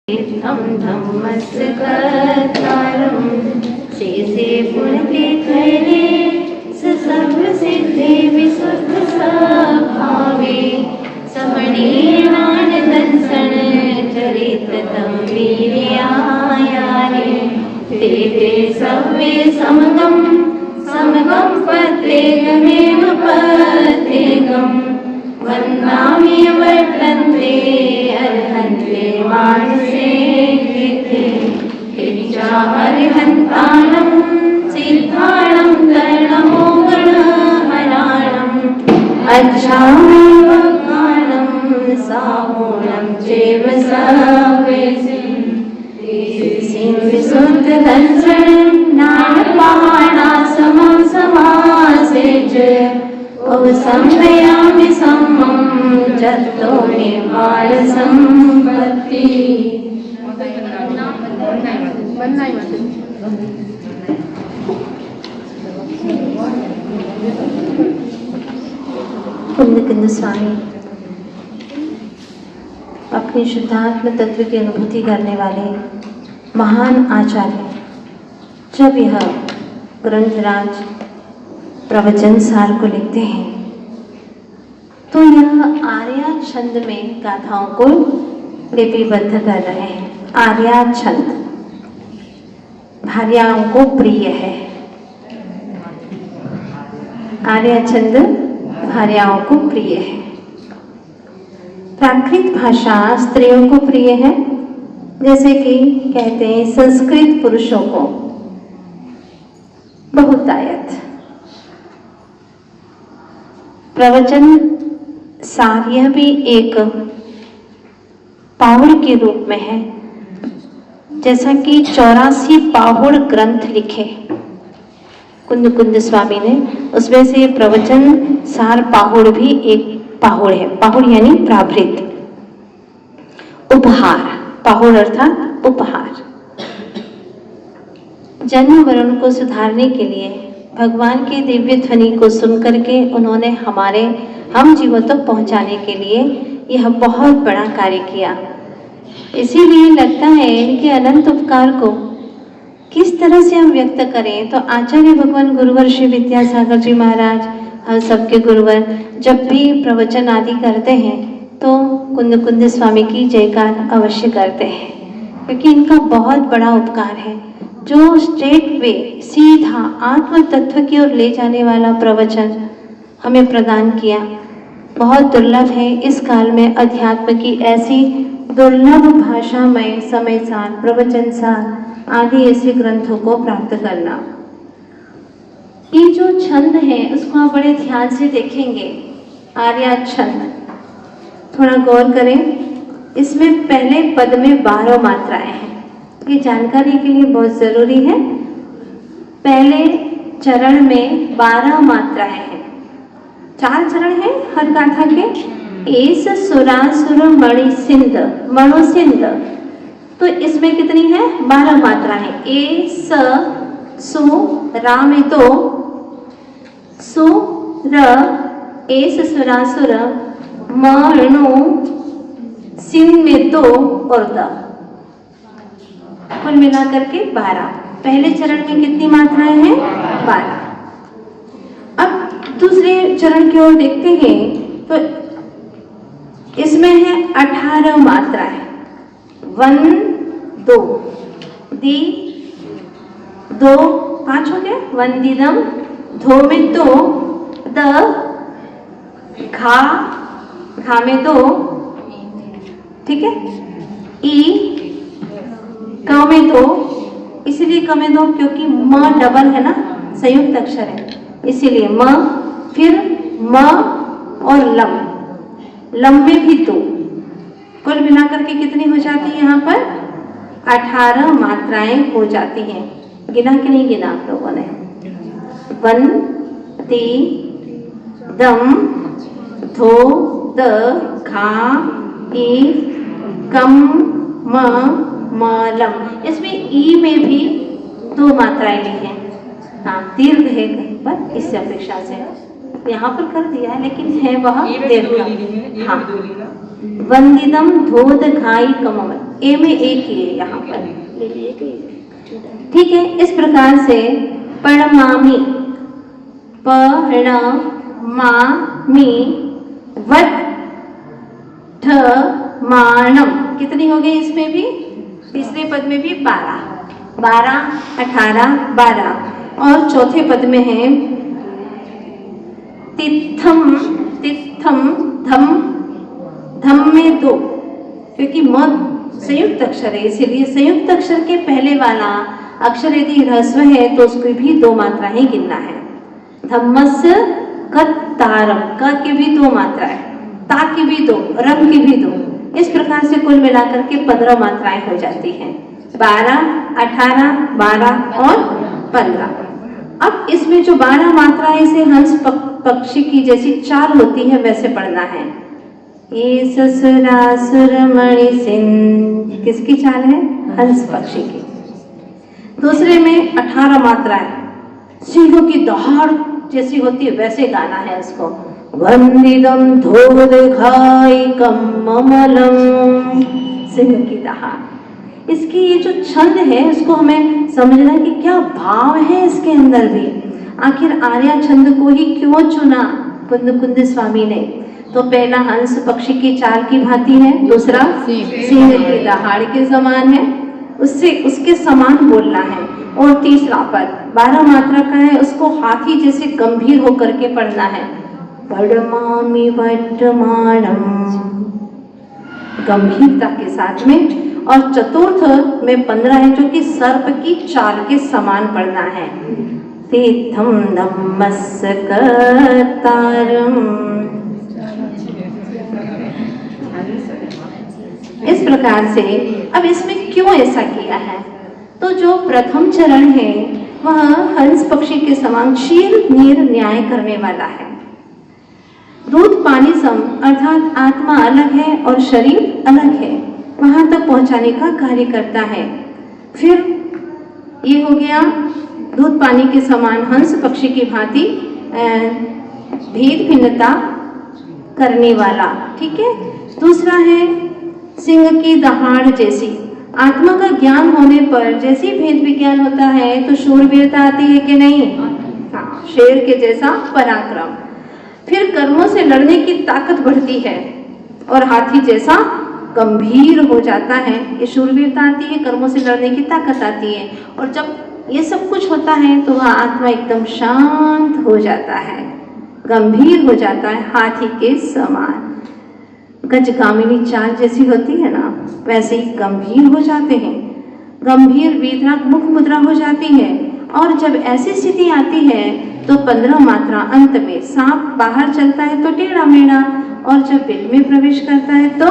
धम धम्मस्कर्तारं शेषे पुण्यतीर्थैरे सर्वसिद्धे विशुद्ध स्वभावे समणीर्णानदंसन चरित्रतं वीर्यायारे ते सर्वे समगं प्रत्येकमेव प्रत्येकं वन्दामि वर्तन्ते अर्हन्ते मानसे कृते अर्हन्तानं सिद्धाणं कर्णमोगणहराणम् अज्ञानेव ज्ञानं सामूलं चैव सर्वेसिं विशुद्धदर्शनं नानपाणासमं समासेच संप्रयामि सम्मं जत्तो निर्वाण संपत्ति। पुण्यकिंद स्वामी अपनी शुद्धात्म तत्व की अनुभूति करने वाले महान आचार्य जब यह ग्रंथराज प्रवचन सार को लिखते हैं तो यह आर्या छंद में गाथाओं को लिपिबद्ध कर रहे हैं। आर्या छंद भार्याओं को प्रिय है। आर्या छंद भार्याओं को प्रिय है। प्राकृत भाषा स्त्रियों को प्रिय है, जैसे कि कहते हैं संस्कृत पुरुषों को बहुतायत। प्रवचन सार यह भी एक पाहुड़ के रूप में है, जैसा कि 84 पाहुड़ ग्रंथ लिखे कुंद स्वामी ने, उसमें से प्रवचन सार पाहुड़ भी एक पाहुड़ है। पाहुड़ यानी प्राभृत, उपहार। पाहुड़ अर्थात उपहार। जन्म वर्ण को सुधारने के लिए भगवान की दिव्य ध्वनि को सुनकर के उन्होंने हम जीवों तक पहुंचाने के लिए यह बहुत बड़ा कार्य किया। इसीलिए लगता है इनके अनंत उपकार को किस तरह से हम व्यक्त करें। तो आचार्य भगवान गुरुवर श्री विद्यासागर जी महाराज, हम सबके गुरुवर, जब भी प्रवचन आदि करते हैं तो कुंद स्वामी की जयकार अवश्य करते हैं, क्योंकि इनका बहुत बड़ा उपकार है। जो स्ट्रेट वे सीधा आत्म तत्व की ओर ले जाने वाला प्रवचन हमें प्रदान किया, बहुत दुर्लभ है इस काल में अध्यात्म की ऐसी दुर्लभ भाषामय समय सार, प्रवचन सार आदि ऐसे ग्रंथों को प्राप्त करना। ये जो छंद है उसको आप बड़े ध्यान से देखेंगे। आर्या छंद, थोड़ा गौर करें। इसमें पहले पद में 12 मात्राएं हैं। ये जानकारी के लिए बहुत जरूरी है। पहले चरण में 12 मात्राएं हैं। 4 चरण हैं हर गाथा के। एस सुरासुर मणि सिंध, मणो सिंध, तो इसमें कितनी है? 12 मात्रा है। ए स सु रा में तो सु र, एस सुरासुर मणु सिंह में तो और द, कुल मिलाकर के 12। पहले चरण में कितनी मात्राएं हैं? 12। अब दूसरे चरण की ओर देखते हैं तो इसमें है 18 मात्राएं। 1 2 दी 2 5 हो गया। 1 दिदम, धो में तो, द घा में तो, ठीक है। ई क में तो, इसीलिए क में दो क्योंकि म डबल है ना, संयुक्त अक्षर है, इसीलिए म। फिर म और लम, लम में भी 2। कुल मिलाकर के कितनी हो जाती है? यहाँ पर 18 मात्राएं हो जाती हैं। गिना कि नहीं गिना आप लोगों ने? 1 ती दम, धो द घा ई कम म लम। इसमें ई में भी 2 मात्राएं ली हैं। हाँ, दीर्घ है कहीं पर, इससे अपेक्षा से यहाँ पर कर दिया है, लेकिन है वह दीर्घ। हाँ, वंदिदम धोध घाई कमल, ए में एक ही है यहाँ पर, ठीक है। इस प्रकार से प्रणमामि, प्रणमामि वट्ठमानम, कितनी हो गई इसमें भी, तीसरे पद में भी 12, 12, 18, 12, और चौथे पद में है तिथम, तिथम, धम, धम में 2, क्योंकि म संयुक्त अक्षर है, इसीलिए संयुक्त अक्षर के पहले वाला अक्षर यदि ह्रस्व है तो उसकी भी 2 मात्राएं गिनना है। धम्मस्य कत्तारम, क की भी 2 मात्राएं, ता की भी 2, रम की भी 2, इस प्रकार से कुल मिलाकर के 15 मात्राएं हो जाती हैं। 12, 18, 12 और 15। अब इसमें जो 12 मात्राएं से हंस पक्षी की जैसी चाल होती है वैसे पढ़ना है। ये ससुरासुर मणि सिंह, किसकी चाल है, हंस पक्षी की। दूसरे में 18 मात्राएं सिंहों की दहाड़ जैसी होती है वैसे गाना है उसको। वंदिदम धोध घाई कमलम, सिंह की दहाड़। इसकी ये जो छंद है उसको हमें समझना है कि क्या भाव है इसके अंदर भी। आखिर आर्या छंद को ही क्यों चुना कुंद स्वामी ने? तो पहला हंस पक्षी की चाल की भांति है, दूसरा सिंह की दहाड़ के समान है, उससे उसके समान बोलना है, और तीसरा पद 12 मात्रा का है, उसको हाथी जैसे गंभीर होकर के पढ़ना है। प्रणमामि वट्ठमानम, गंभीरता के साथ में। और चतुर्थ में 15 है जो कि सर्प की चाल के समान पढ़ना है। तीर्थम धम्मस्य कर्तारम, इस प्रकार से। अब इसमें क्यों ऐसा किया है? तो जो प्रथम चरण है वह हंस पक्षी के समान क्षीर नीर न्याय करने वाला है। दूध पानी सम, अर्थात आत्मा अलग है और शरीर अलग है, वहां तक पहुंचाने का कार्य करता है। फिर ये हो गया दूध पानी के समान हंस पक्षी की भांति भेद भिन्नता करने वाला, ठीक है। दूसरा है सिंह की दहाड़ जैसी, आत्मा का ज्ञान होने पर जैसी भेद विज्ञान होता है तो शूरवीरता आती है कि नहीं? हाँ, शेर के जैसा पराक्रम। फिर कर्मों से लड़ने की ताकत बढ़ती है और हाथी जैसा गंभीर हो जाता है। ये शूरवीरता आती है, कर्मों से लड़ने की ताकत आती है, और जब ये सब कुछ होता है तो वह आत्मा एकदम शांत हो जाता है, गंभीर हो जाता है, हाथी के समान। गजगामिनी चाल जैसी होती है ना, वैसे ही गंभीर हो जाते हैं। गंभीर वीतराग मुख मुद्रा हो जाती है, और जब ऐसी स्थिति आती है तो 15 मात्रा अंत में। सांप बाहर चलता है तो टेढ़ा मेढ़ा, और जब पेट में प्रवेश करता है तो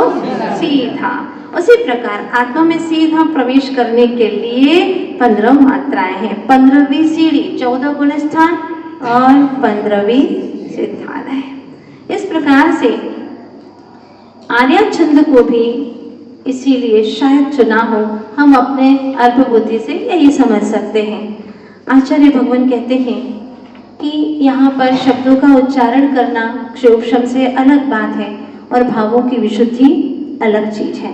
सीधा। उसी प्रकार आत्मा में सीधा प्रवेश करने के लिए 15 मात्राएं हैं। 15वीं सीढ़ी, 14 गुण स्थान और 15वीं सिद्धालय। इस प्रकार से आर्या छंद को भी इसीलिए शायद चुना हो, हम अपने अल्प बुद्धि से यही समझ सकते हैं। आचार्य भगवान कहते हैं कि यहाँ पर शब्दों का उच्चारण करना क्षोभशम से अलग बात है और भावों की विशुद्धि अलग चीज है।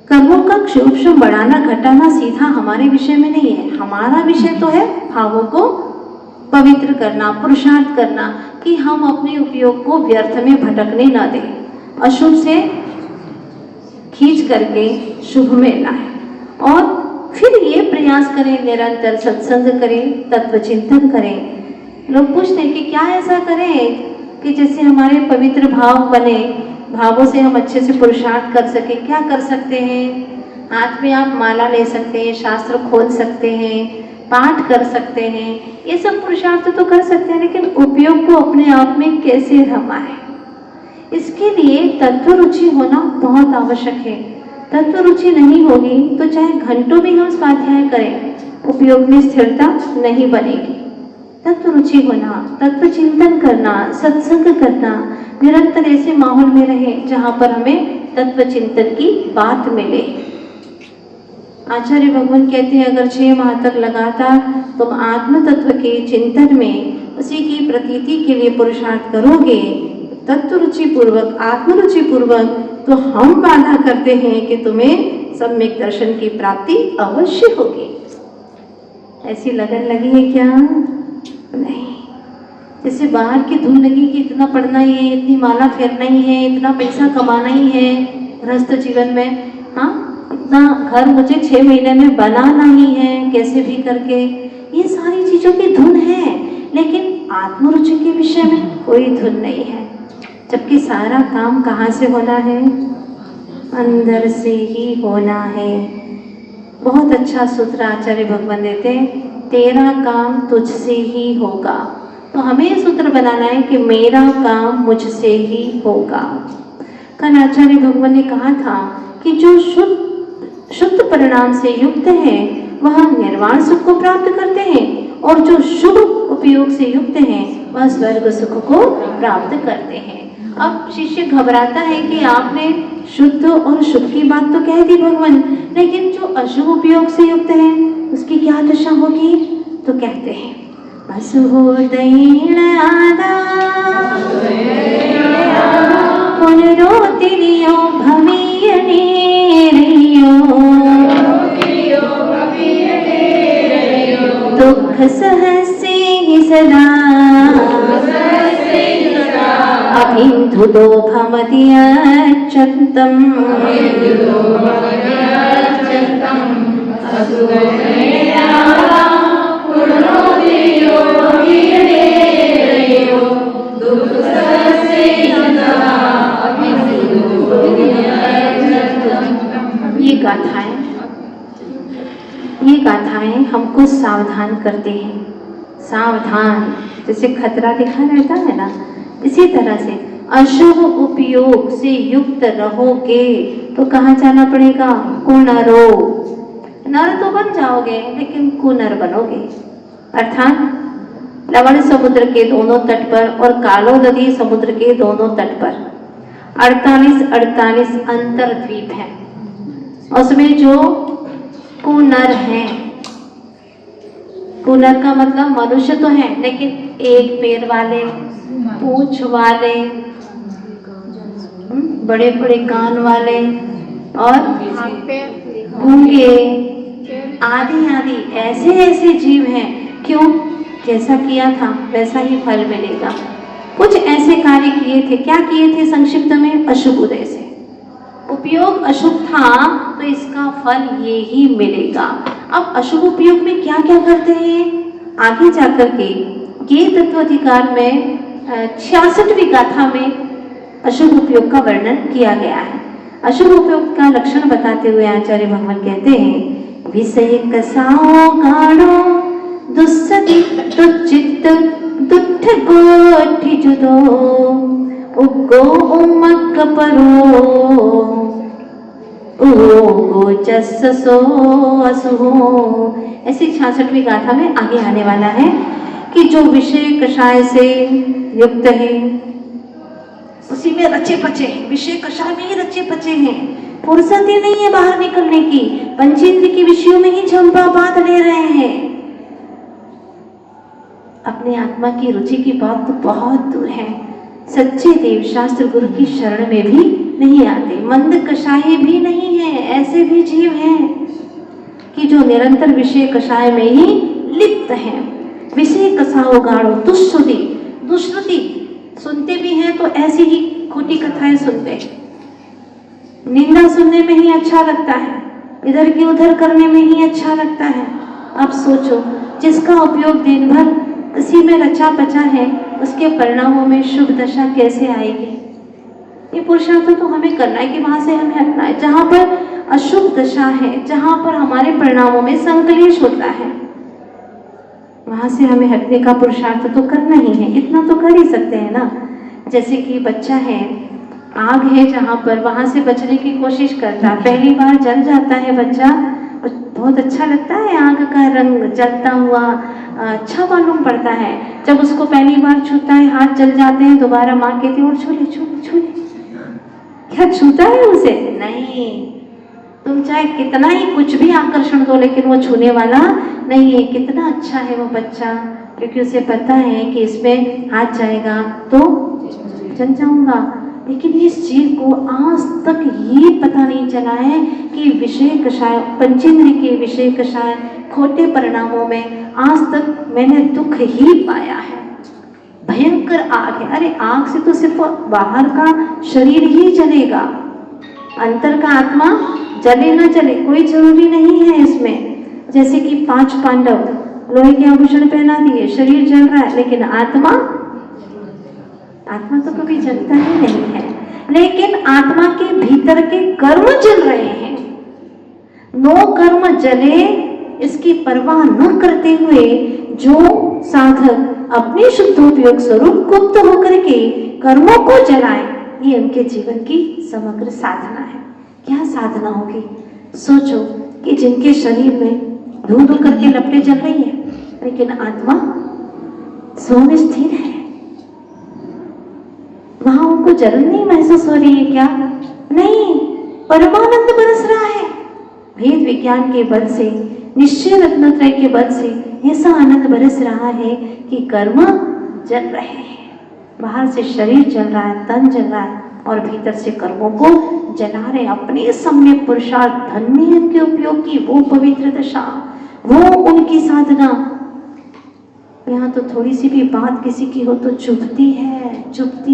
कर्मों का क्षोभशम बढ़ाना घटाना सीधा हमारे विषय में नहीं है। हमारा विषय तो है भावों को पवित्र करना, पुरुषार्थ करना, कि हम अपने उपयोग को व्यर्थ में भटकने न दें, अशुभ से खींच करके शुभ में लाएं। और फिर ये प्रयास करें, निरंतर सत्संग करें, तत्व चिंतन करें। लोग पूछते हैं कि क्या ऐसा करें कि जैसे हमारे पवित्र भाव बने, भावों से हम अच्छे से पुरुषार्थ कर सके। क्या कर सकते हैं? हाथ में आप माला ले सकते हैं, शास्त्र खोल सकते हैं, पाठ कर सकते हैं, ये सब पुरुषार्थ तो कर सकते हैं, लेकिन उपयोग को अपने आप में कैसे रमाएं, इसके लिए तत्व रुचि होना बहुत आवश्यक है। तत्व रुचि नहीं होगी तो चाहे घंटों भी हम स्वाध्याय करें, उपयोग में स्थिरता नहीं बनेगी। तत्व रुचि होना, तत्व चिंतन करना, सत्संग करना, निरंतर ऐसे माहौल में रहे जहाँ पर हमें तत्व चिंतन की बात मिले। आचार्य भगवान कहते हैं अगर 6 माह तक लगातार तुम आत्म तत्व के चिंतन में उसी की प्रतीति के लिए पुरुषार्थ करोगे, तत्व रुचि पूर्वक, आत्म रुचि पूर्वक, तो तो हम वादा करते हैं कि तुम्हें सम्यक दर्शन की प्राप्ति अवश्य होगी। ऐसी लगन लगी है क्या? नहीं। जैसे बाहर की धुन लगी कि इतना पढ़ना ही है, इतनी माला फेरना ही है, इतना पैसा कमाना ही है गृहस्थ जीवन में, हाँ इतना घर मुझे 6 महीने में बनाना ही है कैसे भी करके, ये सारी चीजों की धुन है, लेकिन आत्मरुचि के विषय में कोई धुन नहीं है। जबकि सारा काम कहाँ से होना है? अंदर से ही होना है। बहुत अच्छा सूत्र आचार्य भगवान देते हैं, तेरा काम तुझसे ही होगा। तो हमें सूत्र बनाना है कि मेरा काम मुझसे ही होगा। कल आचार्य भगवान ने कहा था कि जो शुद्ध परिणाम से युक्त है वह निर्वाण सुख को प्राप्त करते हैं, और जो शुभ उपयोग से युक्त हैं वह स्वर्ग सुख को प्राप्त करते हैं। अब शिष्य घबराता है कि आपने शुद्ध और शुभ की बात तो कह दी भगवान, लेकिन जो अशुभ उपयोग से युक्त है उसकी क्या दशा होगी? तो कहते हैं असुहोदैण आदा पुनरोतिरियो भवीयनेरयो दुःख सहस्ये हि सदा अभिन्धुदो भमति अच्युतम् ये गाथाएं हमको सावधान करते हैं। सावधान, जैसे खतरा लिखा रहता है ना, इसी तरह से अशुभ उपयोग से युक्त रहोगे तो कहाँ जाना पड़ेगा? कुनरो। नर तो बन जाओगे लेकिन कुनर बनोगे, अर्थात लवण समुद्र के दोनों तट पर और कालो नदी समुद्र के दोनों तट पर 48 अंतरद्वीप हैं। उसमें जो कुनर हैं, कुनर का मतलब मनुष्य तो है लेकिन एक पैर वाले, पूंछ वाले, बड़े बड़े कान वाले और गूंगे आदि ऐसे ऐसे जीव हैं। क्यों? जैसा किया था वैसा ही फल मिलेगा। कुछ ऐसे कार्य किए थे, क्या किए थे? संक्षिप्त में अशुभ उदय से उपयोग अशुभ था तो इसका फल ये ही मिलेगा। अब अशुभ उपयोग में क्या क्या करते हैं आगे जाकर के ये तत्वाधिकार में 66वीं गाथा में अशुभ उपयोग का वर्णन किया गया है। अशुभ उपयोग का लक्षण बताते हुए आचार्य भगवान कहते हैं, विषय कसाओ गाढ़ो दुस्सति दुच्चित्त दुट्ठ गोठी जुदो उग्गो उमक परो उगो जस्सो असुहो। ऐसी 66वीं गाथा में आगे आने वाला है कि जो विषय कषाय से युक्त है उसी में रचे पचे, विषय कषाय में ही रचे पचे हैं, फुर्सत ही नहीं है बाहर निकलने की, पंचेंद्र के विषयों में ही झंपा बात ले रहे हैं। अपने आत्मा की रुचि की बात तो बहुत दूर है, सच्चे देव शास्त्र गुरु की शरण में भी नहीं आते, मंद कषाय भी नहीं है। ऐसे भी जीव हैं कि जो निरंतर विषय कषाय में ही लिप्त हैं। विषय कसाओ गाढ़ो दुश्रुति, दुश्रुति सुनते भी हैं तो ऐसी ही खोटी कथाएं सुनते हैं, निंदा सुनने में ही अच्छा लगता है, इधर की उधर करने में ही अच्छा लगता है। अब सोचो, जिसका उपयोग दिन भर इसी में रचा बचा है उसके परिणामों में शुभ दशा कैसे आएगी? ये पुरुषार्थ तो हमें करना है कि वहां से हमें हटना है। जहां पर अशुभ दशा है, जहां पर हमारे परिणामों में संकलेश होता है, वहां से हमें हटने का पुरुषार्थ तो करना ही है। इतना तो कर ही सकते हैं ना। जैसे कि बच्चा है, आग है जहां पर, वहां से बचने की कोशिश करता है, पहली बार जल जाता है बच्चा, बहुत अच्छा लगता है, आग का रंग जलता हुआ अच्छा मालूम पड़ता है। जब उसको पहली बार छूता है, हाथ जल जाते हैं, दोबारा माँ कहती है और छू ले छू ले। क्या छूता है उसे? नहीं, तुम चाहे कितना ही कुछ भी आकर्षण दो लेकिन वो छूने वाला नहीं है। कितना अच्छा है वो बच्चा, क्योंकि उसे पता है कि इसमें हाथ जाएगा तो जल जाऊंगा। लेकिन इस जीव को आज तक ये पता नहीं चला है कि विषय कषाय, पंचेंद्रिय के विषय कषाय, खोटे परिणामों में आज तक मैंने दुख ही पाया है। भयंकर आग है। अरे आग से तो सिर्फ बाहर का शरीर ही जलेगा, अंतर का आत्मा जले ना जले कोई जरूरी नहीं है इसमें। जैसे कि 5 पांडव लोहे के आभूषण पहना दिए, शरीर जल रहा है, लेकिन आत्मा तो कभी जलता ही नहीं है। लेकिन आत्मा के भीतर के कर्म जल रहे हैं। नो कर्म जले इसकी परवाह न करते हुए जो साधक अपने शुद्धोपयोग स्वरूप गुप्त होकर के कर्मों को जलाए, ये उनके जीवन की समग्र साधना है। क्या साधना होगी? सोचो कि जिनके शरीर में धू धू करके लपटें जल रही है, लेकिन आत्मा सोम स्थिर है, वहां उनको जलन नहीं महसूस हो रही है क्या? नहीं, परमानंद बरस रहा है। भेद विज्ञान के बल से, निश्चय रत्नत्रय के बल से ऐसा आनंद बरस रहा है कि कर्म जल रहे हैं। बाहर से शरीर जल रहा है, तन जल रहा है, और भीतर से कर्मों को जला रहे। अपने सम्यक पुरुषार्थ धन्य है उनके उपयोग की वो पवित्र दशा, वो उनकी साधना। यहाँ तो थोड़ी सी भी बात किसी की हो तो चुभती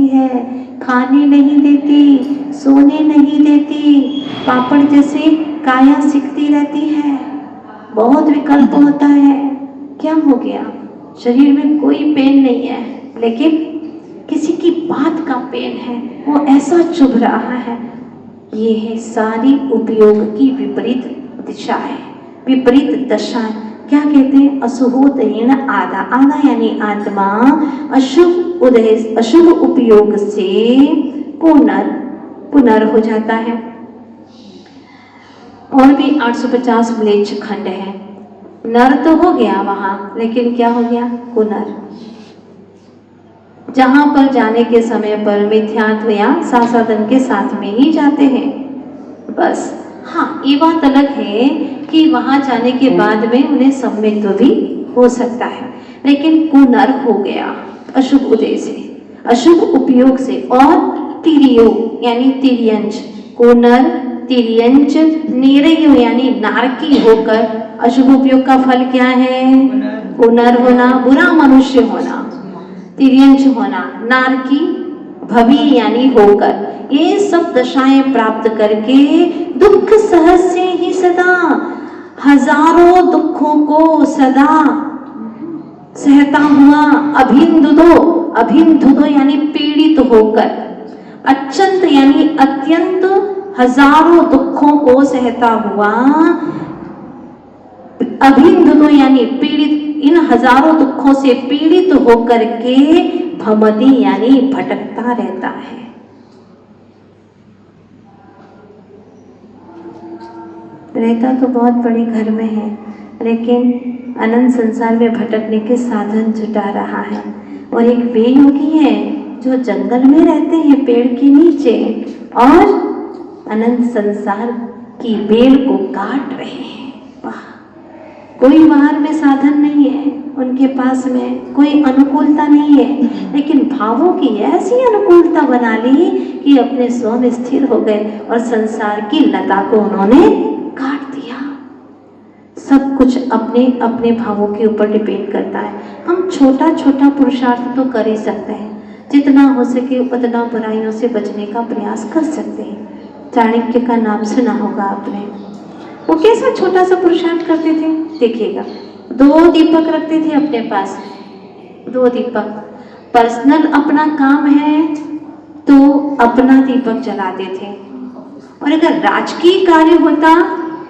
है, खाने नहीं देती, सोने नहीं देती, पापड़ जैसे काया सिकती रहती है, बहुत विकल्प होता है। क्या हो गया? शरीर में कोई पेन नहीं है, लेकिन किसी की बात का पेन है, वो ऐसा चुभ रहा है। ये है सारी उपयोग की विपरीत दिशा है, विपरीत दशा है। क्या कहते हैं? असुहोदयेन आधा, आधा यानी आत्मा अशुभ उपयोग से पुनर हो जाता है। और भी 850 म्लेच्छ खंड है। नर तो हो गया वहां, लेकिन क्या हो गया? पुनर। जहां पर जाने के समय पर मिथ्यात्व या साधन के साथ में ही जाते हैं बस। हाँ, ये बात अलग है कि वहां जाने के बाद में उन्हें सम्मिलित भी हो सकता है, लेकिन कुनर हो गया अशुभ उदय से, अशुभ उपयोग से। और तिरियो यानी तिर्यंच, कुनर तिर्यंच निरयो यानी नारकी होकर। अशुभ उपयोग का फल क्या है? कुनर होना, बुरा मनुष्य होना, तिर्यंच होना, नारकी भवी यानी होकर। ये सब दशाएं प्राप्त करके दुख सहस्य ही सदा, हजारों दुखों को सदा सहता हुआ, अभिंदुदो यानी पीड़ित होकर, अत्यंत यानी अत्यंत हजारों दुखों को सहता हुआ, अभिंदुदो यानी पीड़ित, इन हजारों दुखों से पीड़ित होकर के भमदी यानी भटकता रहता है। रहता तो बहुत बड़े घर में है, लेकिन अनंत संसार में भटकने के साधन जुटा रहा है। और एक वे योगी है जो जंगल में रहते हैं पेड़ के नीचे, और अनंत संसार की बेल को काट रहे हैं। वाह! कोई बाहर में साधन नहीं है उनके पास में, कोई अनुकूलता नहीं है, लेकिन भावों की ऐसी अनुकूलता बना ली कि अपने स्व में स्थिर हो गए और संसार की लता को उन्होंने काट दिया। सब कुछ अपने अपने भावों के ऊपर डिपेंड करता है। हम छोटा छोटा पुरुषार्थ तो कर ही सकते हैं, जितना हो सके उतना बुराइयों से बचने का प्रयास कर सकते हैं। चाणक्य का नाम सुना होगा आपने। वो कैसा छोटा सा पुरुषार्थ करते थे, देखिएगा। 2 दीपक रखते थे अपने पास, 2 दीपक। पर्सनल अपना काम है तो अपना दीपक जलाते थे, और अगर राजकीय कार्य होता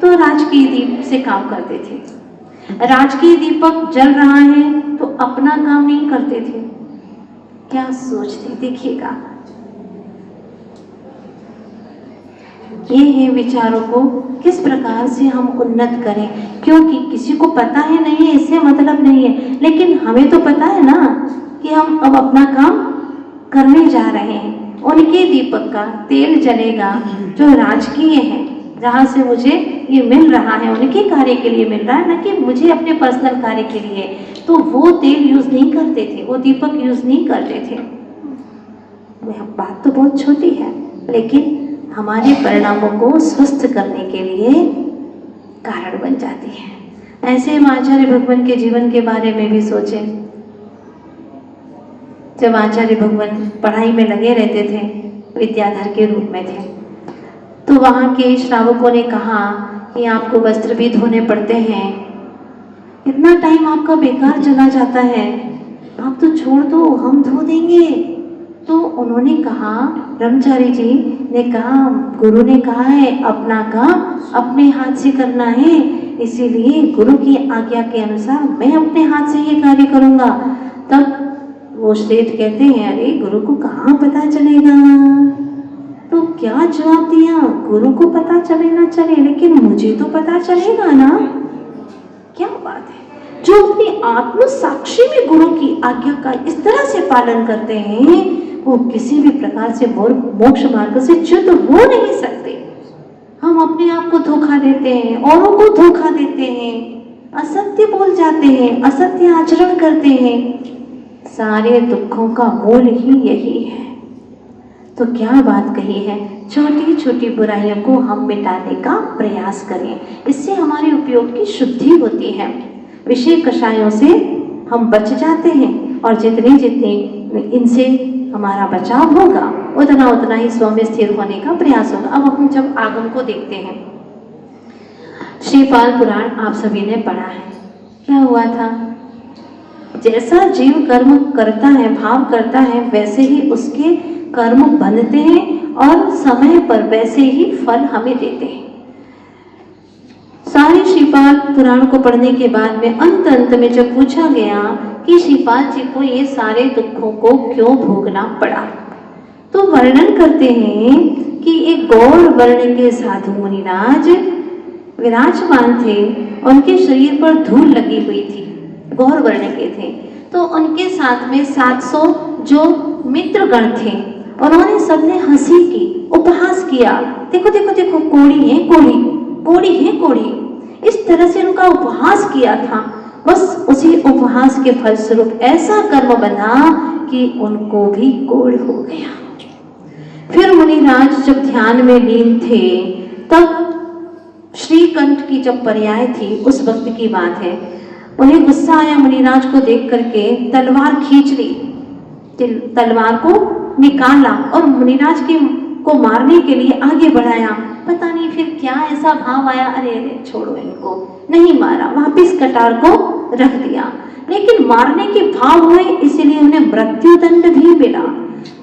तो राजकीय दीप से काम करते थे। राजकीय दीपक जल रहा है तो अपना काम नहीं करते थे। क्या सोचते, देखिएगा। ये है विचारों को किस प्रकार से हम उन्नत करें, क्योंकि किसी को पता है नहीं है इससे मतलब नहीं है, लेकिन हमें तो पता है ना कि हम अब अपना काम करने जा रहे हैं। उनके दीपक का तेल जलेगा जो राजकीय है, जहाँ से मुझे ये मिल रहा है, उनके कार्य के लिए मिल रहा है, ना कि मुझे अपने पर्सनल कार्य के लिए। तो वो तेल यूज नहीं करते थे, वो दीपक यूज नहीं करते थे। वह बात तो बहुत छोटी है, लेकिन हमारे परिणामों को स्वस्थ करने के लिए कारण बन जाती है। ऐसे हम आचार्य भगवान के जीवन के बारे में भी सोचें। जब आचार्य भगवान पढ़ाई में लगे रहते थे, विद्याधर के रूप में थे, तो वहाँ के श्रावकों ने कहा कि आपको वस्त्र भी धोने पड़ते हैं, इतना टाइम आपका बेकार चला जाता है, आप तो छोड़ दो, हम धो देंगे। तो उन्होंने कहा, ब्रह्मचारी जी ने कहा, गुरु ने कहा है अपना काम अपने हाथ से करना है, इसीलिए गुरु की आज्ञा के अनुसार मैं अपने हाथ से ये कार्य करूँगा। तब वो श्रेष्ठ कहते हैं, अरे गुरु को कहाँ पता चलेगा? तो क्या जवाब दिया, गुरु को पता चले ना चले, लेकिन मुझे तो पता चलेगा ना। क्या बात है! जो अपनी आत्म साक्षी में गुरु की आज्ञा का इस तरह से पालन करते हैं, वो किसी भी प्रकार से मोक्ष मार्ग से च्युत हो नहीं सकते। हम अपने आप को धोखा देते हैं, औरों को धोखा देते हैं, असत्य बोल जाते हैं, असत्य आचरण करते हैं, सारे दुखों का मूल ही यही है। तो क्या बात कही है, छोटी छोटी बुराइयों को हम मिटाने का प्रयास करें, इससे हमारे उपयोग की शुद्धि होती है। विषय कषायों से हम बच जाते हैं, और जितनी जितनी इनसे हमारा बचाव होगा, उतना उतना ही स्व में स्थिर होने का प्रयास होगा। अब हम जब आगम को देखते हैं, श्रीपाल पुराण आप सभी ने पढ़ा है। क्या हुआ था? जैसा जीव कर्म करता है, भाव करता है, वैसे ही उसके कर्म बनते हैं और समय पर वैसे ही फल हमें देते हैं। सारे श्रीपाल पुराण को पढ़ने के बाद में अंत में जब पूछा गया कि श्रीपाल जी को ये सारे दुखों को क्यों भोगना पड़ा, तो वर्णन करते हैं कि एक गौर वर्ण के साधु मुनिराज विराजमान थे, उनके शरीर पर धूल लगी हुई थी, गौर वर्ण के थे। तो उनके साथ में 700 जो मित्रगण थे, उन्होंने सबने हंसी की, उपहास किया, देखो देखो देखो कोढ़ी है कोढ़ी, कोढ़ी है कोढ़ी, इस तरह से उनका उपहास किया था। बस उसी उपहास के फलस्वरूप ऐसा कर्म बना कि उनको भी कोढ़ हो गया। फिर मुनिराज जब ध्यान में लीन थे, तब श्रीकंठ की जब पर्याय थी, उस वक्त की बात है, उन्हें गुस्सा आया मुनिराज को देख करके, तलवार खींच ली, तलवार को निकाला और मुनिराज को मारने के लिए आगे बढ़ाया। पता नहीं फिर क्या ऐसा भाव आया, अरे अरे छोड़ो इनको, नहीं मारा, वापिस कटार को रख दिया, लेकिन मारने के भाव हुए, इसीलिए उन्हें मृत्युदंड भी मिला।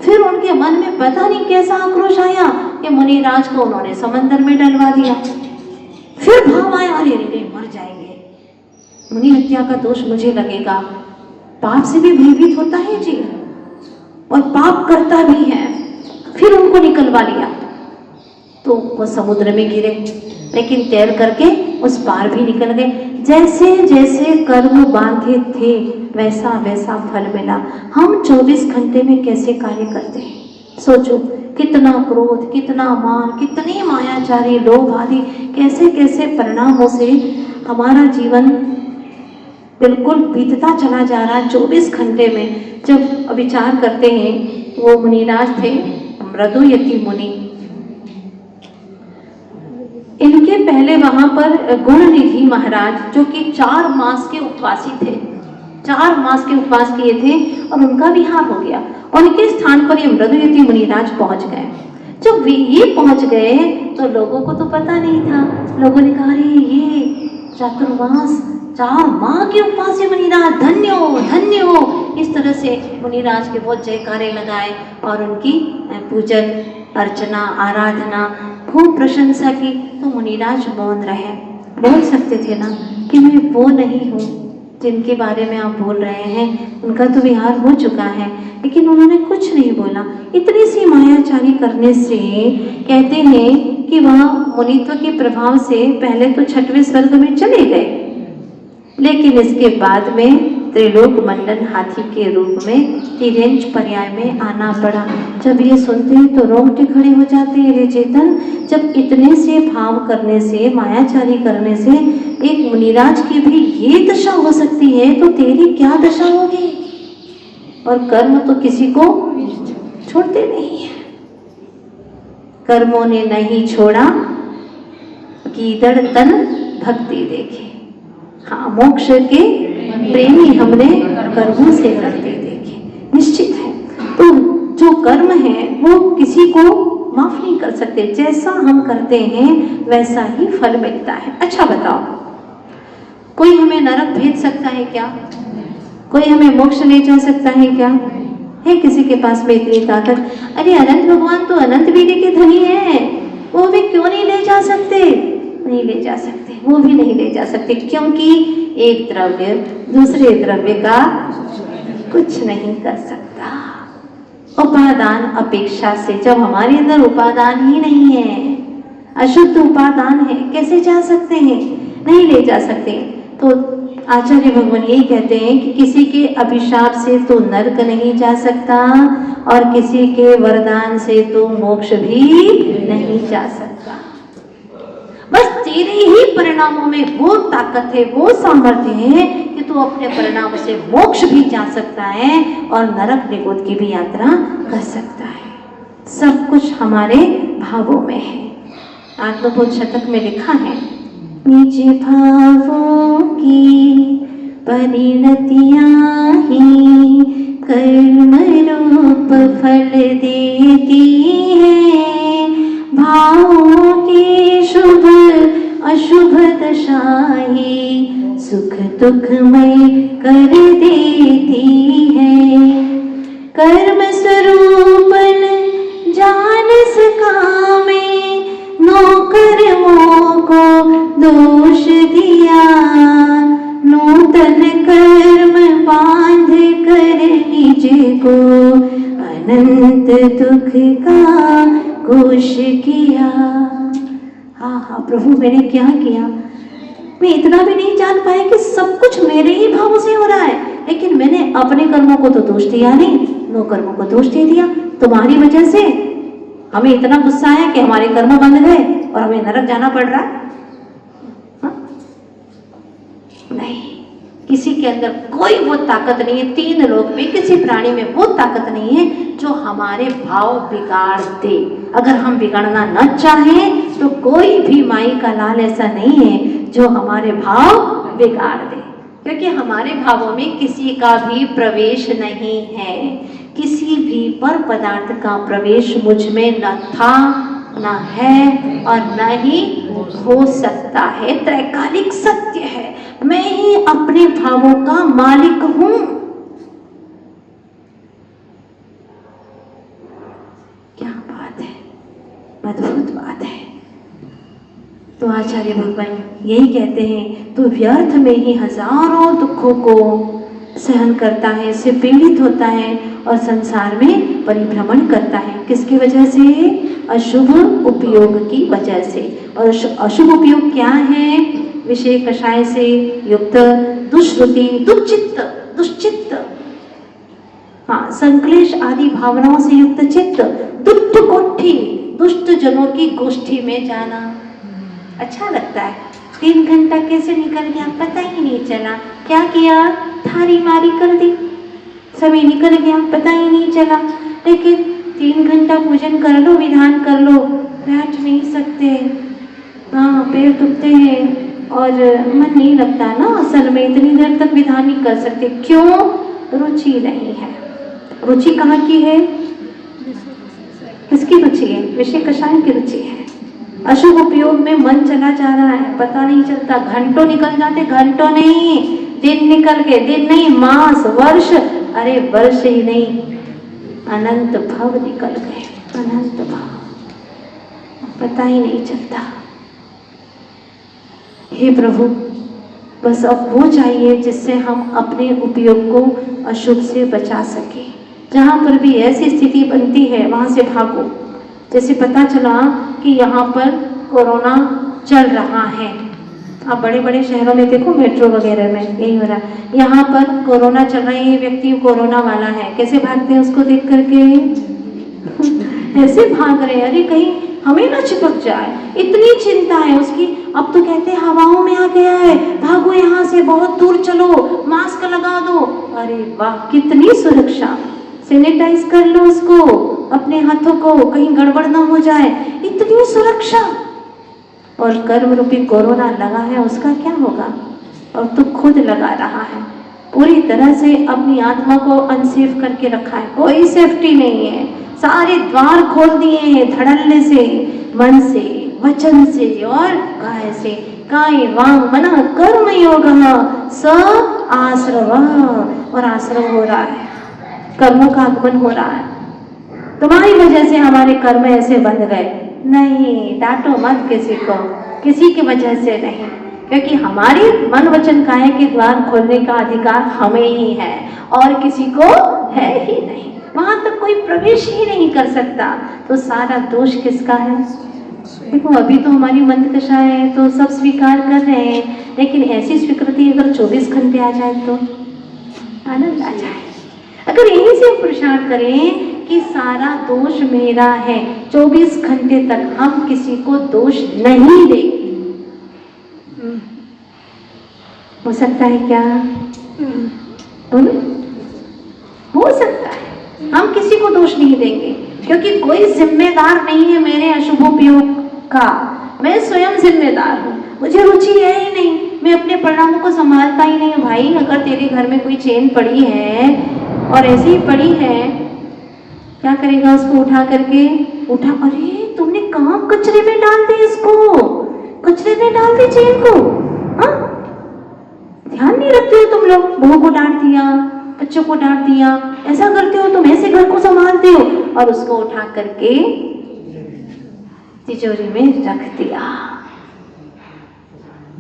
फिर उनके मन में पता नहीं कैसा आक्रोश आया कि मुनिराज को उन्होंने समंदर में डलवा दिया। फिर भाव आया, अरे अरे मर जाएंगे, मुनि हत्या का दोष मुझे लगेगा। पाप से भी भयभीत होता है जी, और पाप करता भी है। फिर उनको निकलवा लिया, तो वो समुद्र में गिरे, लेकिन तैर करके उस पार भी निकल गए। जैसे जैसे कर्म बांधे थे, वैसा वैसा फल मिला। हम 24 घंटे में कैसे कार्य करते हैं, सोचो, कितना क्रोध, कितना मान, कितनी मायाचारी, लोभ आदि कैसे कैसे परिणामों से हमारा जीवन बिल्कुल बीतता चला जा रहा है 24 घंटे में। जब विचार करते हैं, वो मुनिराज थे मृदुयति मुनि, इनके पहले वहां पर गुणनिधि महाराज, जो कि 4 मास के उपवासी थे, 4 मास के उपवास किए थे, और उनका विहार हो गया। उनके स्थान पर ये मृदुयति मुनिराज पहुंच गए। जब ये पहुंच गए तो लोगों को तो पता नहीं था, लोगों ने कहा, अरे ये चातुर्मास 4 माह के उपवासी मुनिराज, धन्य हो धन्य हो। इस तरह से मुनिराज के बहुत जयकारे लगाए और उनकी पूजन अर्चना आराधना खूब प्रशंसा की। तो मुनिराज मौन रहे, बोल सकते थे ना कि मैं वो नहीं हूँ जिनके बारे में आप बोल रहे हैं, उनका तो विहार हो चुका है, लेकिन उन्होंने कुछ नहीं बोला। इतनी सी मायाचारी करने से कहते हैं कि वह मुनित्व के प्रभाव से पहले तो 6वें स्वर्ग में चले गए, लेकिन इसके बाद में त्रिलोक मंडन हाथी के रूप में तिर्यंच पर्याय में आना पड़ा। जब ये सुनते हैं तो रोंगटे खड़े हो जाते हैं। रे चेतन, जब इतने से भाव करने से, मायाचारी करने से एक मुनिराज की भी ये दशा हो सकती है, तो तेरी क्या दशा होगी। और कर्म तो किसी को छोड़ते नहीं है। कर्मों ने नहीं छोड़ा, कीदड़ तन भक्ति देखे। हाँ, मोक्ष के प्रेमी हमने कर्मों से करते देखे, निश्चित है। तो जो कर्म है वो किसी को माफ नहीं कर सकते, जैसा हम करते हैं वैसा ही फल मिलता है। अच्छा बताओ, कोई हमें नरक भेज सकता है क्या? कोई हमें मोक्ष ले जा सकता है क्या? है किसी के पास में इतनी ताकत? अरे अनंत भगवान तो अनंत वीर्य के धनी है, वो भी क्यों नहीं ले जा सकते? नहीं ले जा सकते, वो भी नहीं ले जा सकते, क्योंकि एक द्रव्य दूसरे द्रव्य का कुछ नहीं कर सकता। उपादान अपेक्षा से, जब हमारे अंदर उपादान ही नहीं है, अशुद्ध उपादान है, कैसे जा सकते हैं? नहीं ले जा सकते। तो आचार्य भगवान यही कहते हैं कि किसी के अभिशाप से तो नरक नहीं जा सकता और किसी के वरदान से तो मोक्ष भी नहीं जा सकता। बस तेरे ही परिणामों में वो ताकत है, वो सामर्थ्य है कि तू अपने परिणाम से मोक्ष भी जा सकता है और नरक निगोद की भी यात्रा कर सकता है। सब कुछ हमारे भावों में है। आत्मबोध शतक में लिखा है, निज भावों की परिणतियां ही कर्म रूप फल देती है। भावों की शुभ अशुभ दशाएं सुख दुखमय कर देती है। कर्म स्वरूपन जान सकामे, नो कर्मों को दोष दिया। नूतन कर्म बांध कर निज को अनंत दुख का कोश किया। हाँ हाँ प्रभु, मैंने क्या किया? मैं इतना भी नहीं जान पाया कि सब कुछ मेरे ही भावों से हो रहा है, लेकिन मैंने अपने कर्मों को तो दोष दिया नहीं, नो कर्मों को दोष दे दिया। तुम्हारी वजह से हमें इतना गुस्सा आया कि हमारे कर्म बंद गए और हमें नरक जाना पड़ रहा है। नहीं, किसी के अंदर कोई वो ताकत नहीं है, तीन लोक में किसी प्राणी में वो ताकत नहीं है जो हमारे भाव बिगाड़ दे। अगर हम बिगड़ना न चाहें तो कोई भी माई का लाल ऐसा नहीं है जो हमारे भाव बिगाड़ दे, क्योंकि हमारे भावों में किसी का भी प्रवेश नहीं है। किसी भी पर पदार्थ का प्रवेश मुझ में न था, न है और न ही हो सकता है। त्रैकालिक सत्य है, मैं ही अपने भावों का मालिक हूं। क्या बात है, अद्भुत बात है। तो आचार्य भगवान यही कहते हैं, तो व्यर्थ में ही हजारों दुखों को सहन करता है, इससे पीड़ित होता है और संसार में परिभ्रमण करता है। किसकी वजह से? अशुभ उपयोग की वजह से। और अशुभ उपयोग क्या है? विषय कषाय से युक्त, दुष्श्रुति, दुश्चित्त, हाँ, संक्लेश आदि भावनाओं से युक्त चित्त, दुष्ट कोठी, दुष्ट जनों की गोष्ठी में जाना। अच्छा लगता है, 3 घंटा कैसे निकल गया पता ही नहीं चला। क्या किया? थारी मारी कर दी, समय निकल गया पता ही नहीं चला। लेकिन 3 घंटा पूजन कर लो, विधान कर लो, बैठ नहीं सकते, हाँ पैर दुखते हैं और मन नहीं लगता ना, असल में इतनी देर तक विधान नहीं कर सकते। क्यों? रुचि नहीं है। रुचि कहाँ की है? किसकी रुचि है? विषय कषाय की रुचि है। अशुभ उपयोग में मन चला जा रहा है, पता नहीं चलता, घंटों निकल जाते, घंटों नहीं, दिन निकल गए, दिन नहीं मास, वर्ष, अरे वर्ष ही नहीं, अनंत भव निकल गए, अनंत भव, पता ही नहीं चलता। हे प्रभु, बस अब वो चाहिए जिससे हम अपने उपयोग को अशुभ से बचा सके। जहाँ पर भी ऐसी स्थिति बनती है वहाँ से भागो। जैसे पता चला कि यहाँ पर कोरोना चल रहा है, आप बड़े बड़े शहरों में देखो, मेट्रो वगैरह में यही हो रहा है, यहाँ पर कोरोना चल रहा है, ये व्यक्ति कोरोना वाला है, कैसे भागते हैं उसको देख करके? ऐसे भाग रहे हैं, अरे कहीं हमें ना चिपक जाए, इतनी चिंता है उसकी। अब तो कहते हैं हवाओं में आ गया है, भागो यहाँ से, बहुत दूर चलो, मास्क लगा दो। अरे वाह, कितनी सुरक्षा, सैनिटाइज कर लो उसको, अपने हाथों को, कहीं गड़बड़ ना हो जाए, इतनी सुरक्षा। और कर्म रूपी कोरोना लगा है, उसका क्या होगा? और तू खुद लगा रहा है, पूरी तरह से अपनी आत्मा को अनसेफ करके रखा है, कोई सेफ्टी नहीं है। सारे द्वार खोल दिए हैं धड़ल्ले से, मन से, वचन से और काय से। काय वांग मना कर्म योग स आश्रव, और आश्रव हो रहा है, कर्मों का आगमन हो रहा है। तुम्हारी वजह से हमारे कर्म ऐसे बंध गए। नहीं, डांटो मत किसी को, किसी की वजह से नहीं, क्योंकि हमारी मन वचन काया के द्वार खोलने का अधिकार हमें ही है और किसी को है ही नहीं। वहां तक कोई प्रवेश ही नहीं कर सकता। तो सारा दोष किसका है? देखो, अभी तो हमारी मंददशा है तो सब स्वीकार कर रहे हैं, लेकिन ऐसी स्वीकृति अगर 24 घंटे आ जाए तो आनंद आ जाए। अगर यहीं से पुरुषार्थ करें कि सारा दोष मेरा है, 24 घंटे तक हम किसी को दोष नहीं देंगे, हो सकता है क्या? बोलो, हो सकता है। हम किसी को दोष नहीं देंगे, क्योंकि कोई जिम्मेदार नहीं है मेरे अशुभोपयोग का। मैं स्वयं जिम्मेदार हूँ, मुझे रुचि है ही नहीं, मैं अपने परिणामों को संभालता ही नहीं। भाई, अगर तेरे घर में कोई चेन पड़ी है और ऐसी ही पड़ी है, क्या करेगा उसको उठा करके? उठा, अरे तुमने कहाँ कचरे में डाल दी इसको, कचरे में डाल दी चेन को। हाँ, ध्यान नहीं रखते हो तुम लोग, बहू को डांट दिया, बच्चों को डांट दिया, ऐसा करते हो तुम, ऐसे घर को संभालते हो, और उसको उठा करके तिजोरी में रख दिया।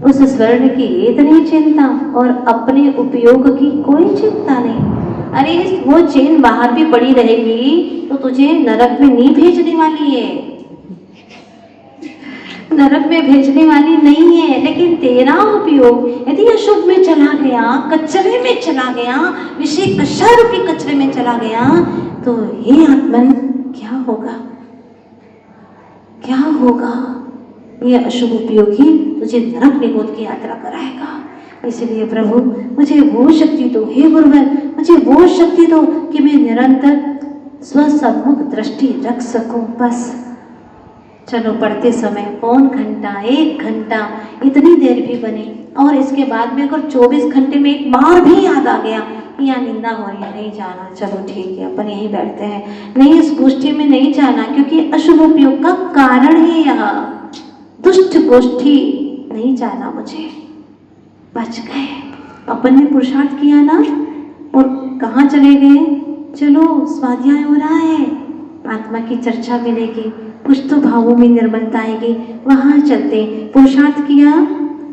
उस स्वर्ण की इतनी चिंता और अपने उपयोग की कोई चिंता नहीं। अरे वो चेन बाहर भी पड़ी रहेगी तो तुझे नरक में नहीं भेजने वाली है, नरक में भेजने वाली नहीं है। लेकिन तेरा उपयोग यदि अशुभ में चला गया, कचरे में चला गया, विषय कषा रूपी कचरे में चला गया, तो हे आत्मन क्या होगा? क्या होगा? ये अशुभ उपयोग ही तुझे नरक निगोद की यात्रा कराएगा। इसलिए प्रभु, मुझे वो शक्ति दो, हे गुरुवर, मुझे वो शक्ति दो कि मैं निरंतर स्वसम्मुख दृष्टि रख सकूं। बस चलो, पढ़ते समय पौन घंटा, 1 घंटा, इतनी देर भी बने, और इसके बाद में अगर 24 घंटे में एक बार भी याद आ गया कि यहाँ निंदा हो रही है, नहीं जाना, चलो ठीक है अपन यहीं बैठते हैं, नहीं इस गोष्ठी में नहीं जाना, क्योंकि अशुभ उपयोग का कारण है यहाँ, दुष्ट गोष्ठी, नहीं जाना मुझे, बच गए। अपन ने पुरुषार्थ किया ना, और कहाँ चले गए? चलो स्वाध्याय हो रहा है, आत्मा की चर्चा मिलेगी, कुछ तो भावों में निर्मलता आएगी, वहां चलते। पुरुषार्थ किया,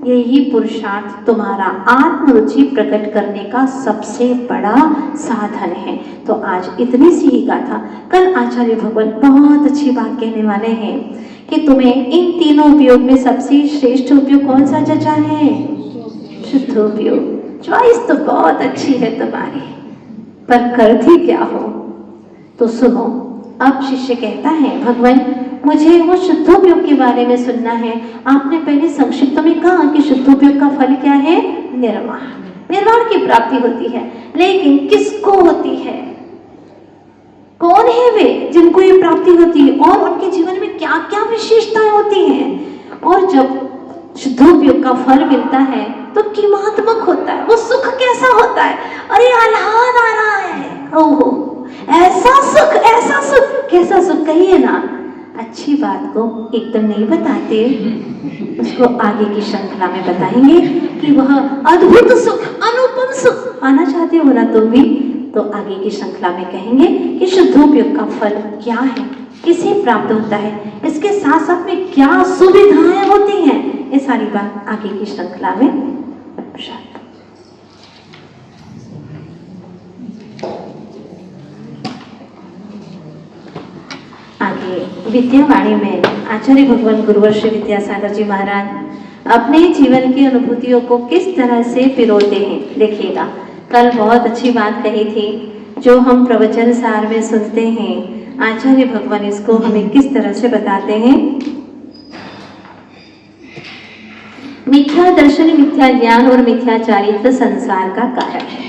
यही पुरुषार्थ तुम्हारा आत्मरुचि प्रकट करने का सबसे बड़ा साधन है। तो आज इतनी सी ही गाथा। कल आचार्य भगवान बहुत अच्छी बात कहने वाले हैं कि तुम्हें इन तीनों उपयोग में सबसे श्रेष्ठ उपयोग कौन सा जचा है? शुद्ध उपयोग। चॉइस तो बहुत अच्छी है तुम्हारी, पर करती क्या हो? तो सुनो, अब शिष्य कहता है, भगवान मुझे वो शुद्धोपयोग के बारे में सुनना है। आपने पहले संक्षिप्त में कहा कि शुद्धोपयोग का फल क्या है? निर्वाण, निर्वाण की प्राप्ति होती है। लेकिन किसको होती है? कौन है वे जिनको ये प्राप्ति होती है, और उनके जीवन में क्या क्या विशेषताएं होती हैं? और जब शुद्धोपयोग का फल मिलता है तो किमात्मक होता है, वो सुख कैसा होता है? अरे आह्लाद आ रहा है, ओहो ऐसा सुख, ऐसा सुख, कैसा सुख कहिए ना। अच्छी बात को एकदम नहीं बताते, उसको आगे की श्रृंखला में बताएंगे कि वह अद्भुत सुख, अनुपम सुख आना चाहते हो ना तुम भी, तो आगे की श्रृंखला में कहेंगे कि शुद्धोपयोग का फल क्या है, किसे प्राप्त होता है, इसके साथ साथ में क्या सुविधाएं होती हैं, ये सारी बात आगे की श्रृंखला में। आगे विद्यावाणी में आचार्य भगवान गुरुवर श्री विद्यासागर जी महाराज अपने जीवन की अनुभूतियों को किस तरह से पिरोते हैं, देखिएगा। कल बहुत अच्छी बात कही थी, जो हम प्रवचन सार में सुनते हैं, आचार्य भगवान इसको हमें किस तरह से बताते हैं। मिथ्या दर्शन, मिथ्या ज्ञान और मिथ्याचारित्र संसार का कारण है।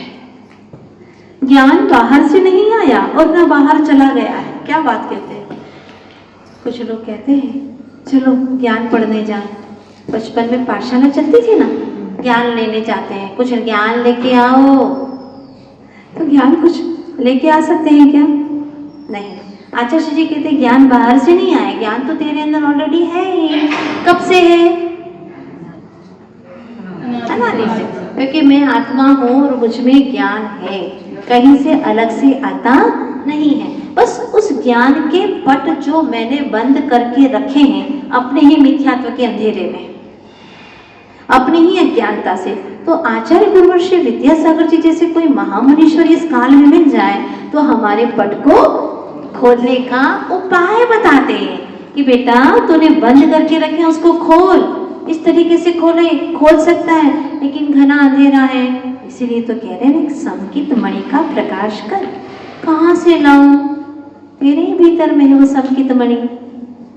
ज्ञान बाहर से नहीं आया और ना बाहर चला गया है। क्या बात कहते हैं? कुछ लोग कहते हैं चलो ज्ञान पढ़ने जाओ। बचपन में पाठशाला चलती थी ना, ज्ञान लेने जाते हैं, कुछ ज्ञान लेके आओ। तो ज्ञान कुछ लेके आ सकते हैं क्या? नहीं। आचार्य जी कहते ज्ञान बाहर से नहीं आया, ज्ञान तो तेरे अंदर ऑलरेडी है ही। कब से है? अनादि से। क्योंकि मैं आत्मा हूँ और मुझ में ज्ञान है, कहीं से अलग से आता नहीं है। बस उस ज्ञान के पट जो मैंने बंद करके रखे हैं अपने ही मिथ्यात्व के अंधेरे में, अपनी ही अज्ञानता से। तो आचार्य गुरुवर्षी विद्यासागर जी जैसे कोई महामुनीश्वर इस काल में मिल जाए तो हमारे पट को खोलने का उपाय बताते हैं कि बेटा तूने बंद करके रखे उसको खोल। इस तरीके से खोल सकता है, लेकिन घना अंधेरा है। इसीलिए तो कह रहे हैं संकित मणि का प्रकाश कर। कहाँ से लाऊं? तेरे ही भीतर में है वो संकित मणि,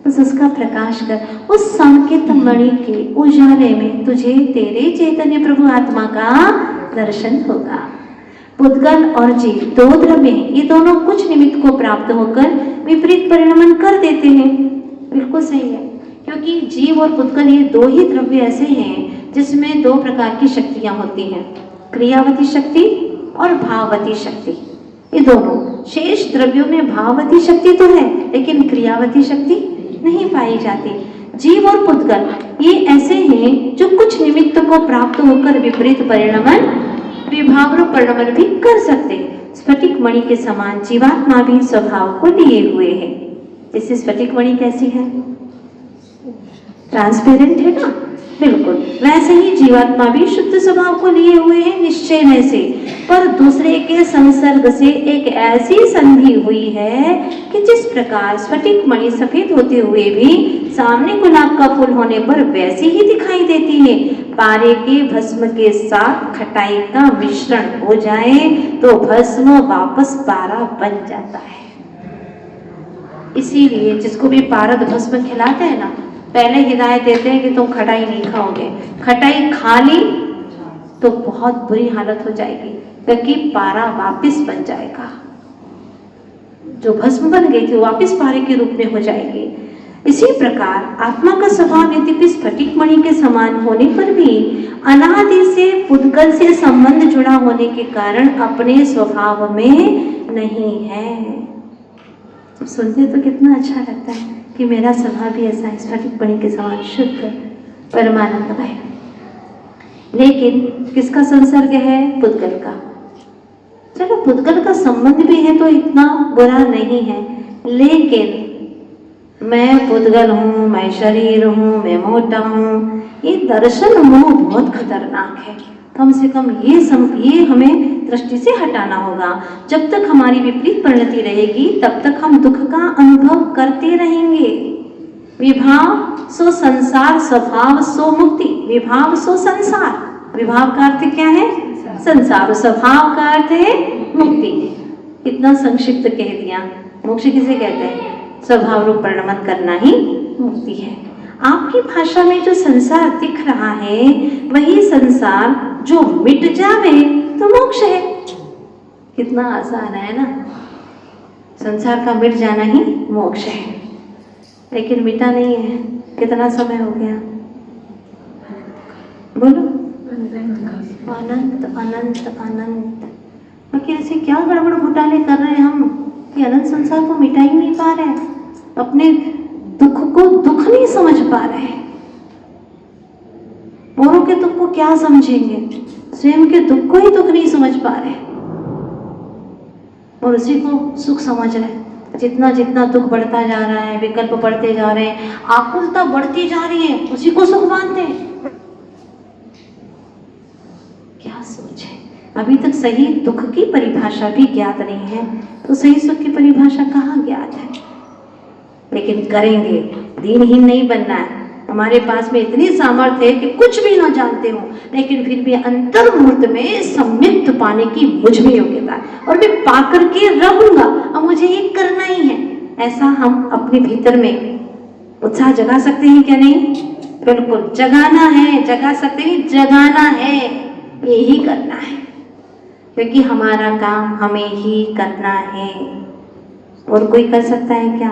बस उसका प्रकाश कर। उस संकित मणि के उजाले में तुझे तेरे चैतन्य प्रभु आत्मा का दर्शन होगा। पुद्गल और जीव दो द्रव्य हैं, ये दोनों कुछ निमित्त को प्राप्त होकर विपरीत परिणमन कर देते हैं। बिल्कुल सही है, क्योंकि जीव और पुद्गल ये दो ही द्रव्य ऐसे हैं जिसमें दो प्रकार की शक्तियां होती हैं, क्रियावती शक्ति और भाववती शक्ति। ये दोनों शेष द्रव्यों में भाववती शक्ति तो है लेकिन क्रियावती शक्ति नहीं पाई जाती। जीव और पुद्गल ये ऐसे हैं जो कुछ निमित्त को प्राप्त होकर विपरीत परिणमन, विभाव परिणमन भी कर सकते हैं। स्फटिक मणि के समान जीवात्मा भी स्वभाव को लिए हुए है। जैसे स्फटिक मणि कैसी है? ट्रांसपेरेंट है ना, बिल्कुल वैसे ही जीवात्मा भी शुद्ध स्वभाव को लिए हुए हैं निश्चय में से। पर दूसरे के संसर्ग से एक ऐसी संधि हुई है कि जिस प्रकार स्फटिक मणि सफेद होते हुए भी सामने गुलाब का फूल होने पर वैसी ही दिखाई देती है। पारे के भस्म के साथ खटाई का मिश्रण हो जाए तो भस्म वापस पारा बन जाता है। इसीलिए जिसको भी पारद भस्म खिलाते हैं ना, पहले हिदायत देते हैं कि तुम खटाई नहीं खाओगे। खटाई खा ली तो बहुत बुरी हालत हो जाएगी, क्योंकि पारा वापस बन जाएगा। जो भस्म बन गई थी वापस पारे के रूप में हो जाएगी। इसी प्रकार आत्मा का स्वभाव यद्यपि स्फटिक मणि के समान होने पर भी अनादि से पुद्गल से संबंध जुड़ा होने के कारण अपने स्वभाव में नहीं है। सुनते तो कितना अच्छा लगता है कि मेरा स्वभाव भी ऐसा है, स्फटिक मणि के समान शुद्ध परमानंदमय। लेकिन किसका संसर्ग है? पुद्गल का। चलो पुद्गल का संबंध भी है तो इतना बुरा नहीं है, लेकिन मैं पुद्गल हूँ, मैं शरीर हूँ, मैं मोटा हूँ, ये दर्शन मोह बहुत खतरनाक है। कम से कम ये हमें दृष्टि से हटाना होगा। जब तक हमारी विपरीत परिणति रहेगी तब तक हम दुख का अनुभव करते रहेंगे। विभाव सो संसार, स्वभाव सो मुक्ति। विभाव सो संसार, विभाव का अर्थ क्या है? संसार। स्वभाव का अर्थ है मुक्ति। इतना संक्षिप्त कह दिया। मोक्ष किसे कहते हैं? स्वभाव रूप परिणमन करना ही मुक्ति है। आपकी भाषा में जो संसार दिख रहा है वही संसार जो मिट जावे तो मोक्ष है। कितना आसान है ना, संसार का मिट जाना ही मोक्ष है। लेकिन मिटा नहीं है। कितना समय हो गया? बोलो। अनंत अनंत अनंत। लेकिन ऐसे क्या गड़बड़ घोटाले कर रहे हैं हम कि अनंत संसार को मिटा ही नहीं पा रहे, अपने दुख को दुख नहीं समझ पा रहे। औरों के दुख को क्या समझेंगे, स्वयं के दुख को ही दुख नहीं समझ पा रहे और उसी को सुख समझ रहे। जितना जितना दुख बढ़ता जा रहा है, विकल्प बढ़ते जा रहे हैं, आकुलता बढ़ती जा रही है, उसी को सुख मानते हैं। क्या सोच है? अभी तक सही दुख की परिभाषा भी ज्ञात नहीं है, तो सही सुख की परिभाषा कहाँ ज्ञात है? लेकिन करेंगे, दीनहीन नहीं बनना है। हमारे पास में इतनी सामर्थ्य है कि कुछ भी ना जानते हो, लेकिन फिर भी अंतर्मुहूर्त में सम्यक्त पाने की मुझ में योग्यता है और मैं पा करके रहूंगा और मुझे ये करना ही है। ऐसा हम अपने भीतर में उत्साह जगा सकते हैं क्या? नहीं, बिल्कुल जगाना है, जगा सकते हैं, जगाना है, यही करना है। क्योंकि हमारा काम हमें ही करना है। और कोई कर सकता है क्या?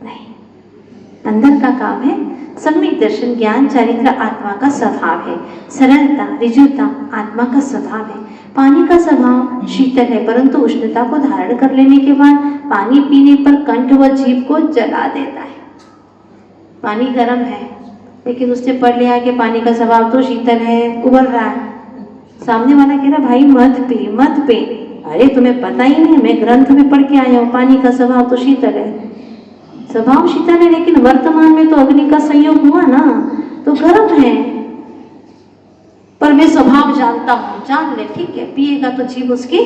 नहीं। अंदर का काम है सम्यक दर्शन, ज्ञान, चरित्र आत्मा का स्वभाव है। सरलता, ऋजुता आत्मा का स्वभाव है। पानी का स्वभाव शीतल है, परंतु उष्णता को धारण कर लेने के बाद पानी पीने पर कंठ व जीभ को जला देता है। पानी गर्म है, लेकिन उसने पढ़ लिया कि पानी का स्वभाव तो शीतल है, उबल रहा है। सामने वाला कह रहा भाई मत पी मत पी। अरे तुम्हें पता ही नहीं, मैं ग्रंथ में पढ़ के आया हूँ पानी का स्वभाव तो शीतल है। स्वभाव शीतल है, लेकिन वर्तमान में तो अग्नि का संयोग हुआ ना, तो गर्म है। पर मैं स्वभाव जानता हूँ, जान ले, ठीक है, पिएगा तो जीभ उसकी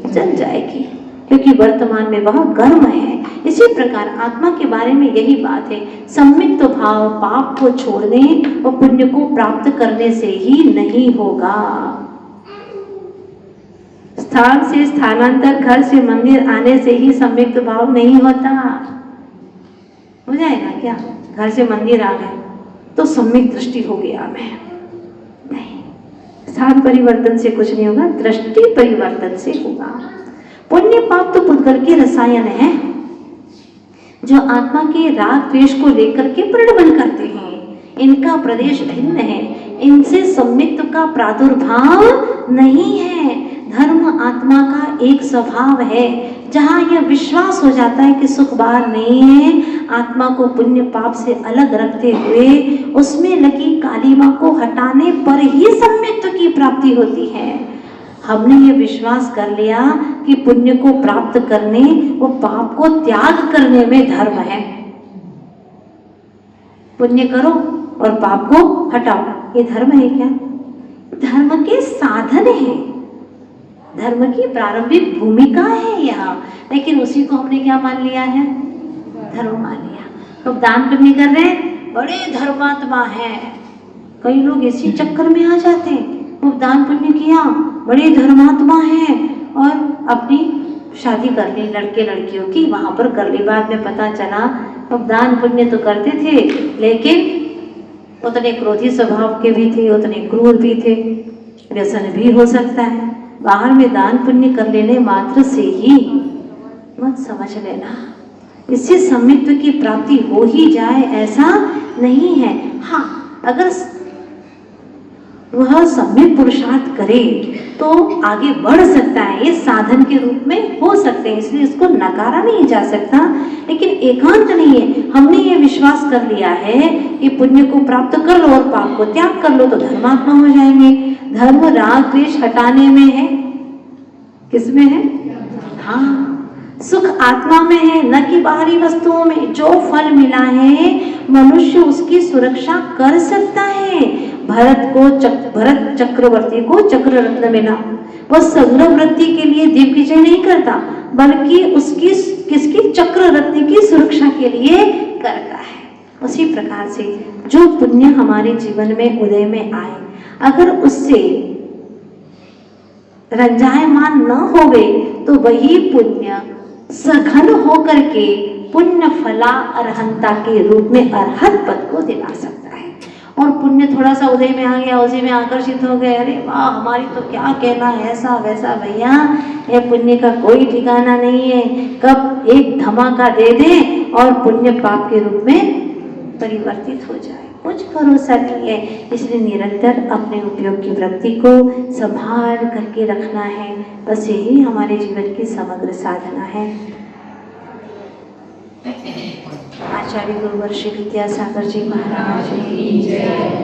जल जाएगी, क्योंकि वर्तमान में वह गर्म है। इसी प्रकार आत्मा के बारे में यही बात है। सम्मिलित भाव पाप को छोड़ने और पुण्य को प्राप्त करने से ही नहीं होगा। स्थान से स्थानांतर, घर से मंदिर आने से ही सम्मिलित भाव नहीं होता। हो जाएगा क्या? घर से मंदिर आ गए तो सम्यक दृष्टि हो गया मैं, नहीं। स्थान परिवर्तन से कुछ नहीं होगा, दृष्टि परिवर्तन से होगा। पुण्य पाप तो पुद्गल के रसायन है, जो आत्मा के राग द्वेष को लेकर के प्रबल करते हैं। इनका प्रदेश भिन्न है, इनसे सम्मिलित का प्रादुर्भाव नहीं है। धर्म आत्मा का एक स्वभाव है। जहाँ यह विश्वास हो जाता है कि सुख बाहर नहीं है, आत्मा को पुण्य पाप से अलग रखते हुए उसमें लगी कालिमा को हटाने पर ही सम्मिलित की प्राप्ति होती है। हमने ये विश्वास कर लिया कि पुण्य को प्राप्त करने और पाप को त्याग करने में धर्म है। पुण्य करो और पाप को हटाओ, ये धर्म है क्या? धर्म के साधन है, धर्म की प्रारंभिक भूमिका है यहाँ, लेकिन उसी को हमने क्या मान लिया है? धर्म मान लिया। तो दान पुण्य कर रहे हैं, बड़े धर्मात्मा हैं। कई लोग इसी चक्कर में आ जाते हैं, वो दान पुण्य किया, बड़े धर्मात्मा हैं, और अपनी शादी कर ली लड़के लड़कियों की, वहां पर कर ली। बाद में पता चला अब दान पुण्य तो करते थे, लेकिन उतने क्रोधी स्वभाव के भी थे, उतने क्रूर भी थे, व्यसन भी हो सकता है। बाहर में दान पुण्य कर लेने मात्र से ही मत समझ लेना इससे सम्मिलित की प्राप्ति हो ही जाए, ऐसा नहीं है। हाँ, अगर वह सम्यक पुरुषार्थ करे तो आगे बढ़ सकता है, ये साधन के रूप में हो सकते हैं, इसलिए इसको नकारा नहीं जा सकता। लेकिन एकांत नहीं है। हमने ये विश्वास कर लिया है कि पुण्य को प्राप्त कर लो और पाप को त्याग कर लो तो धर्मात्मा हो जाएंगे। धर्म राग द्वेष हटाने में है, किसमें है? हाँ, सुख आत्मा में है, न कि बाहरी वस्तुओं में। जो फल मिला है मनुष्य उसकी सुरक्षा कर सकता है। भरत चक्रवर्ती को चक्र रत्न मिला, वह संग्रह वृत्ति के लिए दिग्विजय नहीं करता, बल्कि उसकी किसकी चक्र रत्न की सुरक्षा के लिए करता है। उसी प्रकार से जो पुण्य हमारे जीवन में उदय में आए, अगर उससे रंजायमान न होवे तो वही पुण्य सघन होकर के पुण्य फला अरहंता के रूप में अरहत पद को दिला सकता है। और पुण्य थोड़ा सा उदय में आ गया, उसी में आकर्षित हो गए, अरे वाह हमारी तो क्या कहना, ऐसा वैसा। भैया ये पुण्य का कोई ठिकाना नहीं है, कब एक धमाका दे दे और पुण्य पाप के रूप में परिवर्तित हो जाए, कुछ भरोसा नहीं है। इसलिए निरंतर अपने उपयोग की वृत्ति को संभाल करके रखना है, बस यही हमारे जीवन की समग्र साधना है। आचार्य गुरुवर श्री विद्यासागर जी महाराज की जय।